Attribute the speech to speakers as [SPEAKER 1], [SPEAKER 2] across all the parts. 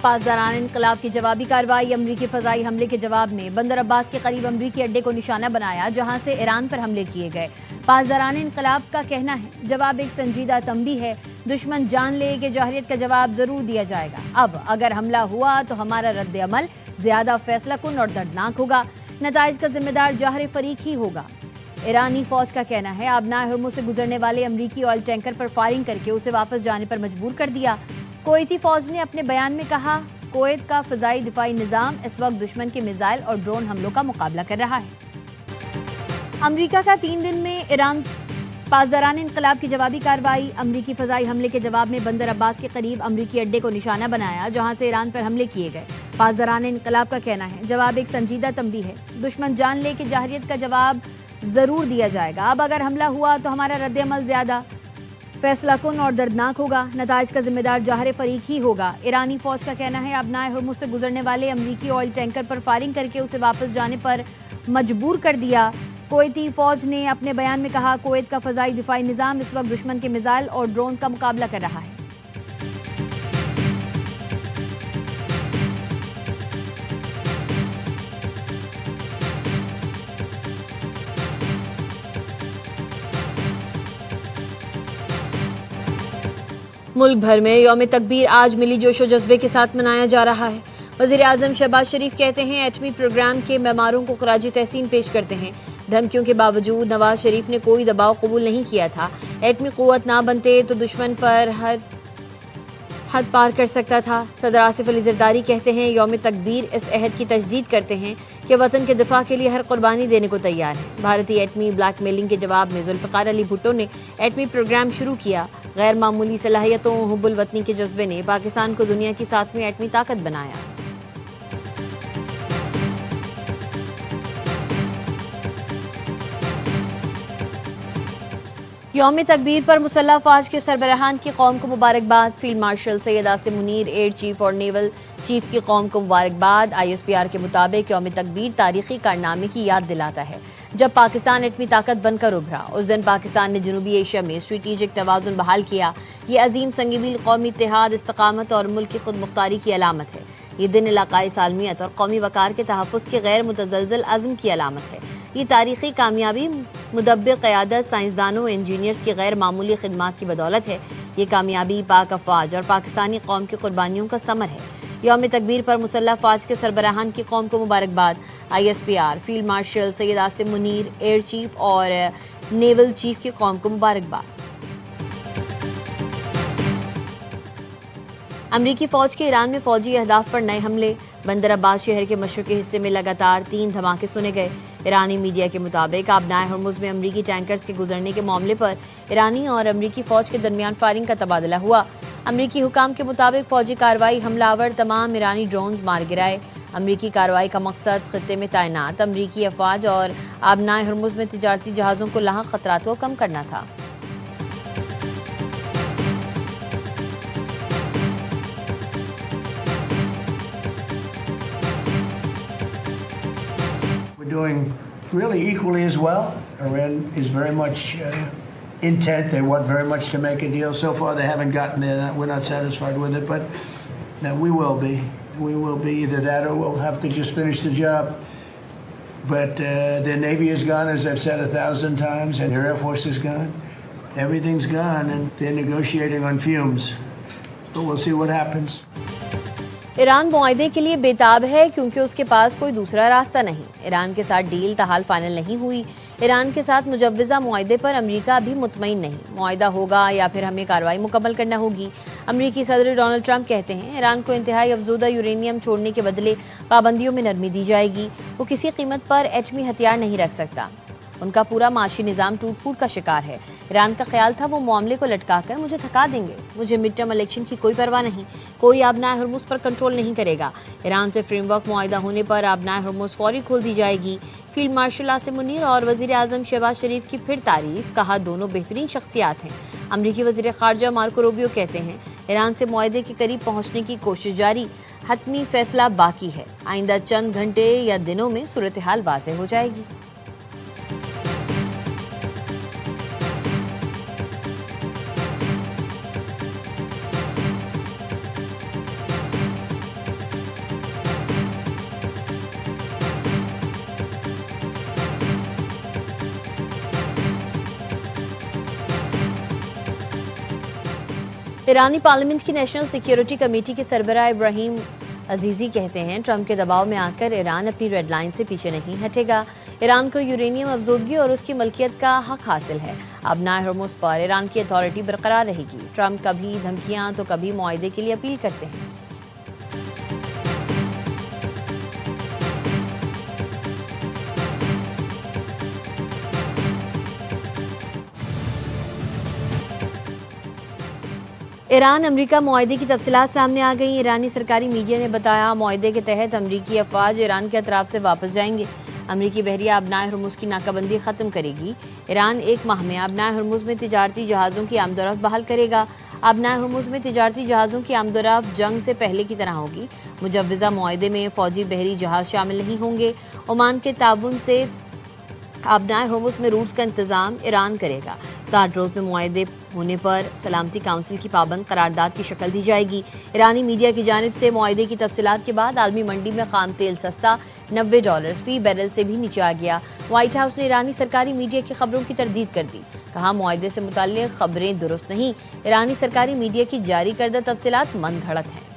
[SPEAKER 1] पासदारान इनकलाब की जवाबी कार्रवाई। अमरीकी फजाई हमले के जवाब में बंदर अब्बास के करीब अमरीकी अड्डे को निशाना बनाया, जहां से ईरान पर हमले किए गए। पासदारान इनकलाब का कहना है जवाब एक संजीदा तंबी है, दुश्मन जान ले कि जहरियत का जवाब जरूर दिया जाएगा। अब अगर हमला हुआ तो हमारा रद्द अमल ज्यादा फैसला कुन और दर्दनाक होगा, नताइज का जिम्मेदार जाहिर फरीक ही होगा। ईरानी फौज का कहना है आबनाए हुर्मुज़ से गुजरने वाले अमरीकी ऑयल टैंकर पर फायरिंग करके उसे वापस जाने पर मजबूर कर दिया। कुवैती फौज ने अपने बयान में कहा, कुवैत का फ़ज़ाई दिफाई निज़ाम इस वक्त दुश्मन के मिसाइल और ड्रोन हमलों का मुकाबला कर रहा है। अमरीका का 3 दिन में ईरान पासदारान इनकलाब की जवाबी कार्रवाई। अमरीकी फ़ज़ाई हमले के जवाब में बंदर अब्बास के करीब अमरीकी अड्डे को निशाना बनाया, जहां से ईरान पर हमले किए गए। पासदारान इनकलाब का कहना है जवाब एक संजीदा तंबी है, दुश्मन जान ले कि जाहिरियत का जवाब जरूर दिया जाएगा। अब अगर हमला हुआ तो हमारा रद्द अमल ज्यादा फैसला कुन और दर्दनाक होगा, नताइज का जिम्मेदार जाहिर फरीक ही होगा। ईरानी फौज का कहना है आबनाए हुर्मुज़ से गुजरने वाले अमरीकी ऑयल टैंकर पर फायरिंग करके उसे वापस जाने पर मजबूर कर दिया। कुवैती फौज ने अपने बयान में कहा, कुवैत का फ़ज़ाई दिफाई निज़ाम इस वक्त दुश्मन के मिसाइल और ड्रोन का मुकाबला कर रहा है। मुल्क भर में यौम तकबीर आज मिली जोशो जज्बे के साथ मनाया जा रहा है। वज़ीर आज़म शहबाज शरीफ कहते हैं एटमी प्रोग्राम के मेमारों को ख़राज तहसीन पेश करते हैं। धमकियों के बावजूद नवाज शरीफ ने कोई दबाव कबूल नहीं किया था। एटमी क़ुव्वत ना बनते तो दुश्मन पर हद पार कर सकता था। सदर आसिफ अली ज़रदारी कहते हैं यौम तकबीर इस अहद की तजदीद करते हैं कि वतन के दिफा के लिए हर कुर्बानी देने को तैयार है। भारतीय एटमी ब्लैकमेलिंग के जवाब में जुल्फ़िकार अली भुट्टो ने एटमी प्रोग्राम शुरू किया। गैर मामूली सलाहियतों हुब्बुल वतनी के जज्बे ने पाकिस्तान को दुनिया की 7वीं एटमी ताकत बनाया। यौम तकबीर पर मुसल्लह अफ़वाज के सरबराहान की कौम को मुबारकबाद। Field marshal Syed Asim Munir, air chief और नेवल चीफ की कौम को मुबारकबाद। ISPR के मुताबिक यौम तकबीर तारीखी कारनामे की याद दिलाता है जब पाकिस्तान एटमी ताकत बनकर उभरा। उस दिन पाकिस्तान ने जनूबी एशिया में स्ट्रेटेजिक तवाज़ुन बहाल किया। ये अजीम संगीबील कौमी इत्तेहाद, इस्तकामत और मुल्क की खुद मुख्तारी की अलामत है। ये दिन इलाकाई सालमियत और कौमी वकार के तहफ़्फ़ुज़ के गैर मुतज़लज़ल अज़्म की अलामत है। ये तारीखी कामयाबी मुदब्बिर क़यादत, साइंसदानों, इंजीनियर्स की गैर मामूली खिदमात की बदौलत है। ये कामयाबी पाक अफ़वाज और पाकिस्तानी कौम की कुर्बानियों का समर है। यौम तकबीर पर मुसल्लह अफ़वाज के सरबराहान की कौम को मुबारकबाद। ISPR, field marshal Syed Asim Munir, air chief और नेवल चीफ की कौम को मुबारकबाद। अमरीकी फ़ौज के ईरान में फ़ौजी अहदाफ पर नए हमले। बंदर अब्बास शहर के मशरक़ी हिस्से में लगातार 3 धमाके सुने गए। ईरानी मीडिया के मुताबिक आबनाए हुर्मुज़ में अमरीकी टैंकर्स के गुजरने के मामले पर ईरानी और अमरीकी फ़ौज के दरमियान फायरिंग का तबादला हुआ। अमरीकी हुकाम के मुताबिक फ़ौजी कार्रवाई हमलावर तमाम ईरानी ड्रोन्स मार गिराए। अमरीकी कार्रवाई का मकसद ख़ित्ते में तैनात अमरीकी अफ़वाज और आबनाए हुर्मुज़ में तिजारती जहाज़ों को लाहक ख़तरात को कम करना था।
[SPEAKER 2] Doing really equally as well. Iran is very much intent. They want very much to make a deal. So far, they haven't gotten there. We're not satisfied with it, but we will be. We will be either that or we'll have to just finish the job. But their Navy is gone, as I've said 1,000 times, and their Air Force is gone. Everything's gone, and they're negotiating on fumes. But we'll see what happens.
[SPEAKER 1] Iran मुआहदे के लिए बेताब है क्योंकि उसके पास कोई दूसरा रास्ता नहीं। ईरान के साथ डील ताहाल फाइनल नहीं हुई। ईरान के साथ मुजव्वज़ा मुआहदे पर अमेरिका अभी मुतमईन नहीं। मुआहदा होगा या फिर हमें कार्रवाई मुकम्मल करना होगी। अमेरिकी सदर डोनाल्ड ट्रंप कहते हैं ईरान को इंतहाई अफजूदा यूरेनियम छोड़ने के बदले पाबंदियों में नरमी दी जाएगी। वो किसी कीमत पर एटमी हथियार नहीं रख सकता। उनका पूरा माशी निज़ाम टूट फूट का शिकार है। ईरान का ख्याल था वो मामले को लटकाकर मुझे थका देंगे। मुझे मिड टर्म इलेक्शन की कोई परवाह नहीं। कोई आबनाए हुर्मुज़ पर कंट्रोल नहीं करेगा। ईरान से फ्रेमवर्क मुआहदा होने पर आबनाए हुर्मुज़ फौरी खोल दी जाएगी। फील्ड मार्शल आसिम मुनीर और वज़ीर आज़म शहबाज शरीफ की फिर तारीफ, कहा दोनों बेहतरीन शख्सियात हैं। अमरीकी वज़ीर ख़ारजा मार्को रूबियो कहते हैं ईरान से मुआहदे के करीब पहुँचने की कोशिश जारी, हतमी फैसला बाकी है। आइंदा चंद घंटे या दिनों में सूरत हाल वाज़ेह हो जाएगी। ईरानी पार्लियामेंट की नेशनल सिक्योरिटी कमेटी के सरबराह इब्राहिम अजीजी कहते हैं ट्रंप के दबाव में आकर ईरान अपनी रेड लाइन से पीछे नहीं हटेगा। ईरान को यूरेनियम अफजोदगी और उसकी मलकियत का हक हासिल है। अब नाए हरमुज पर ईरान की अथॉरिटी बरकरार रहेगी। ट्रंप कभी धमकियां तो कभी मुआहदे के लिए अपील करते हैं। ईरान अमरीका मुआहदे की तफसीलात सामने आ गई। ईरानी सरकारी मीडिया ने बताया मुआहदे के तहत अमरीकी अफवाज ईरान के अतराफ से वापस जाएंगे। अमरीकी बहरिया अब नाए हरमुज की नाकाबंदी ख़त्म करेगी। ईरान 1 माह में अब नाए हरमुज में तिजारती जहाज़ों की आमदोरफ्त बहाल करेगा। अब नाए हरमुज में तिजारती जहाज़ों की आमदोरफ्त जंग से पहले की तरह होगी। मुजव्वज़ा मुआहदे में फ़ौजी बहरी जहाज़ शामिल नहीं होंगे। ओमान के ताबुन से अब नाए हरमुज में रूट्स का इंतज़ाम ईरान करेगा। 60 रोज़ में मुआहदे होने पर सलामती काउंसिल की पाबंद करारदाद की शक्ल दी जाएगी। ईरानी मीडिया की जानिब से मुआहदे की तफसीलात के बाद आलमी मंडी में खाम तेल सस्ता $90 फी बैरल से भी नीचे आ गया। व्हाइट हाउस ने ईरानी सरकारी मीडिया की खबरों की तरदीद कर दी। कहा मुआहदे से मुताल्लिक़ खबरें दुरुस्त नहीं। ईरानी सरकारी मीडिया की जारी करदा तफसीलात मन घड़त हैं।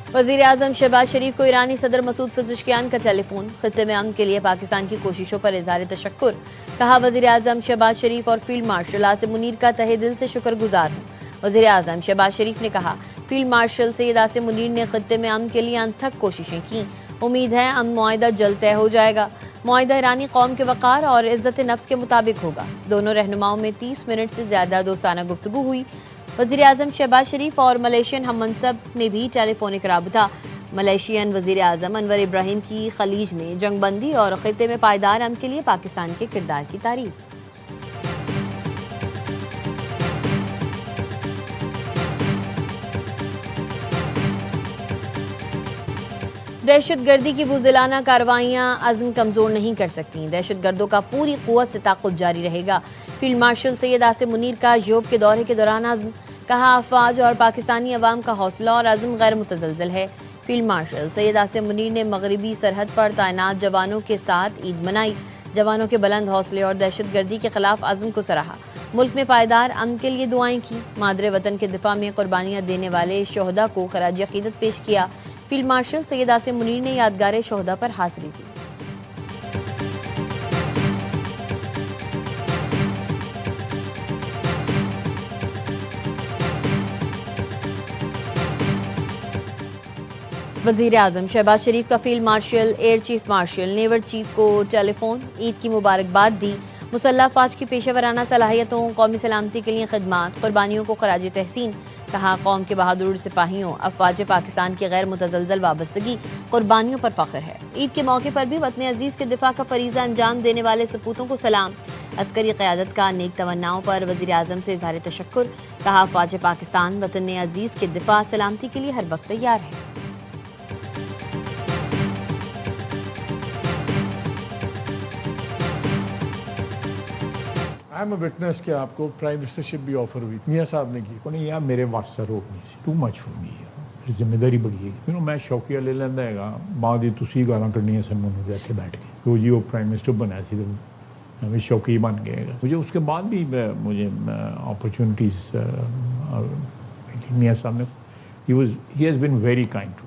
[SPEAKER 1] वज़ीर आज़म शहबाज शरीफ को ईरानी सदर मसूद पेज़ेश्कियान का टेलीफोन। खित्ते में अमन के लिए पाकिस्तान की कोशिशों पर इज़हार तशक्कुर। कहा वज़ीर आज़म शहबाज शरीफ और फील्ड मार्शल आसिम मुनीर का तहे दिल से शुक्रगुजार हूँ। वज़ीर आज़म शहबाज शरीफ ने कहा फील्ड मार्शल सैयद आसिम मुनीर ने खित्ते में अमन के लिए अनथक कोशिशें की। उम्मीद है अमन मुआहदा जल्द तय हो जाएगा। मुआहदा ईरानी कौम के वक़ार और इज़्ज़त नफ्स के मुताबिक होगा। दोनों रहनुमाओं में 30 मिनट से ज़्यादा दोस्ताना गुफ्तगू हुई। वज़ीर आज़म शहबाज शरीफ और मलेशियन हम मनसब में भी टेलीफोनिक राबता। मलेशियन वज़ीर आज़म अनवर इब्राहिम की खलीज में जंगबंदी और खित्ते में पायदार अमन के लिए पाकिस्तान के किरदार की तारीफ। दहशतगर्दी की बुज़दिलाना कार्रवाइयाँ अज़्म कमज़ोर नहीं कर सकती। दहशतगर्दों का पूरी क़ुव्वत से ताक़ुब जारी रहेगा। फील्ड मार्शल सैयद आसिम मुनीर का यूरोप के दौरे के दौरान अज़्म। कहा अफवाज और पाकिस्तानी अवाम का हौसला और अज़्म गैर मुतज़लज़ल है। फील्ड मार्शल सैयद आसिम मुनीर ने मगरबी सरहद पर तैनात जवानों के साथ ईद मनाई। जवानों के बुलंद हौसले और दहशतगर्दी के खिलाफ अज़्म को सराहा। मुल्क में पायदार अमन के लिए दुआएं की। मादरे वतन के दिफा में कुर्बानियाँ देने वाले शोहदा को खराज अक़ीदत पेश किया। फील्ड मार्शल सैयद आसिम मुनीर ने यादगार शोहदा पर हाज़िरी दी। वज़ीर आज़म शहबाज शरीफ का field marshal, air chief marshal, naval chief को टेलीफोन ईद की मुबारकबाद दी। मुसल्लह अफ़वाज की पेशेवराना सलाहियतों, कौमी सलामती के लिए खिदमात, कुर्बानियों को खराज तहसीन। कहा कौम के बहादुर सिपाहियों अफ़वाज पाकिस्तान की गैर मुतज़लज़ल वाबस्तगी कुर्बानियों पर फ़ख्र है। ईद के मौके पर भी वतन अजीज़ के दिफा का फरीज़ा अंजाम देने वाले सपूतों को सलाम। अस्करी क़यादत का नेक तमन्नाओं पर वज़ीर आज़म से इज़हार तशक्कुर। कहा अफ़वाज पाकिस्तान वतन अजीज़ के दिफा सलामती के लिए हर वक्त तैयार है।
[SPEAKER 3] आई एम अ विटनेस कि आपको प्राइम मिनिस्टरशिप भी ऑफर हुई, मियाँ साहब ने की नहीं यार मेरे वास्ते सर होगी टू मच फॉर मी, फिर जिम्मेदारी बड़ी है। यू नो मैं शौकिया ले लेंदा हैगा मां दी तुसी गालां कढ़नियां सन मैनूं इत्थे बैठ के तो जी वो प्राइम मिनिस्टर बनाया सी तो मैं शौकी बन गया। मुझे उसके बाद भी मुझे अपॉर्चुनिटीज़ मियाँ साहब ने ही has been very kind to.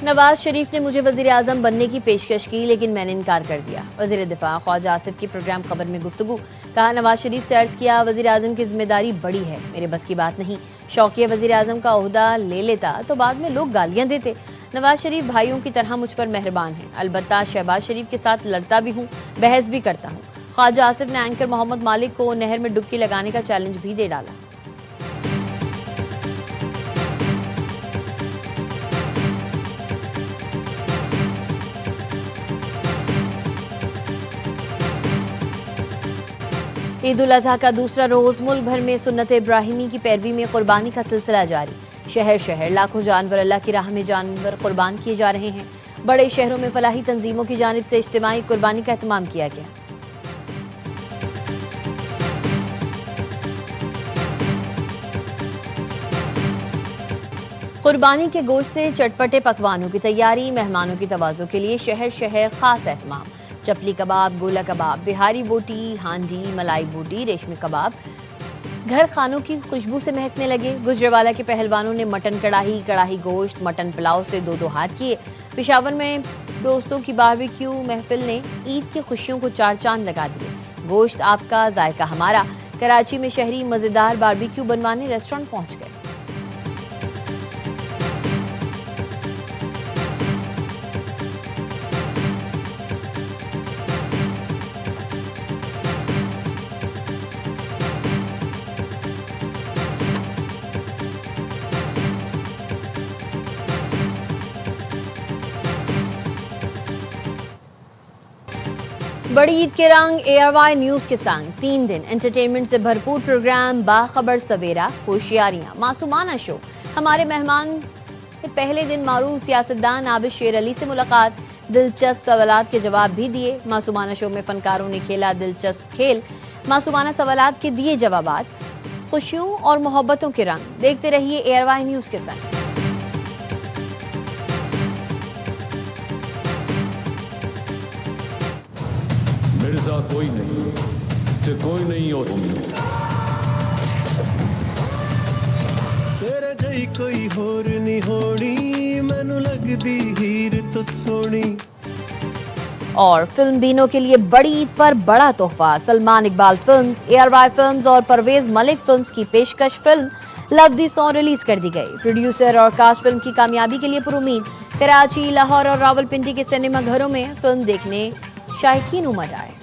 [SPEAKER 1] Nawaz Sharif ने मुझे वज़ीर आज़म बनने की पेशकश की लेकिन मैंने इनकार कर दिया। वज़ीर दिफा ख्वाजा आसिफ की प्रोग्राम खबर में गुफ्तगू। कहा नवाज शरीफ से अर्ज़ किया वज़ीर आज़म की जिम्मेदारी बड़ी है, मेरे बस की बात नहीं। शौकिया वज़ीर आज़म का ओहदा ले लेता तो बाद में लोग गालियाँ देते। नवाज शरीफ भाइयों की तरह मुझ पर मेहरबान है। अलबत्ता शहबाज शरीफ के साथ लड़ता भी हूँ, बहस भी करता हूँ। ख्वाजा आसिफ ने एंकर मोहम्मद मालिक को नहर में डुबकी लगाने का चैलेंज भी दे डाला। ईद उल अज़हा का दूसरा रोज़ मुल्क भर में सुन्नत इब्राहिमी की पैरवी में कुर्बानी का सिलसिला जारी। शहर शहर लाखों जानवर अल्लाह की राह में जानवर कुर्बान किए जा रहे हैं। बड़े शहरों में फलाही तंजीमों की जानिब से इज्तिमाई कुर्बानी का एहतमाम किया गया। कुर्बानी के गोश्त से चटपटे पकवानों की तैयारी, मेहमानों की तवाज़ो के लिए शहर शहर खास एहतमाम। चपली कबाब, गोला कबाब, बिहारी बोटी, हांडी, मलाई बोटी, रेशमी कबाब घर खानों की खुशबू से महकने लगे। गुजरावाला के पहलवानों ने मटन कढ़ाई, कढ़ाई गोश्त, मटन पुलाव से दो हाथ किए। पेशावर में दोस्तों की बारबेक्यू महफिल ने ईद की खुशियों को चार चांद लगा दिए। गोश्त आपका, जायका हमारा। कराची में शहरी मजेदार बारबेक्यू बनवाने रेस्टोरेंट पहुंच गए। बड़ी ईद के रंग ARY न्यूज के संग 3 दिन एंटरटेनमेंट से भरपूर प्रोग्राम, बाखबर सवेरा, होशियारियां, मासूमाना शो। हमारे मेहमान के पहले दिन मारूफ सियासतदान आबिद शेर अली से मुलाकात, दिलचस्प सवालात के जवाब भी दिए। मासूमाना शो में फनकारों ने खेला दिलचस्प खेल, मासूमाना सवालात के दिए जवाबात, खुशियों और मोहब्बतों के रंग। देखते रहिए ARY न्यूज के संग।
[SPEAKER 4] मेरे साथ कोई नहीं ते कोई नहीं हो तुम।
[SPEAKER 5] तेरे जई कोई होर नहीं होनी, मैनू लगदी हीर तो सोनी।
[SPEAKER 1] और फिल्म बीनों के लिए बड़ी ईद पर बड़ा तोहफा। Salman Iqbal films, ARY films और परवेज मलिक फिल्म्स की पेशकश film love the song release कर दी गई। प्रोड्यूसर और कास्ट फिल्म की कामयाबी के लिए पुरुमीद। कराची, लाहौर और रावलपिंडी के सिनेमा घरों में फिल्म देखने शायकीन उमड़ आए।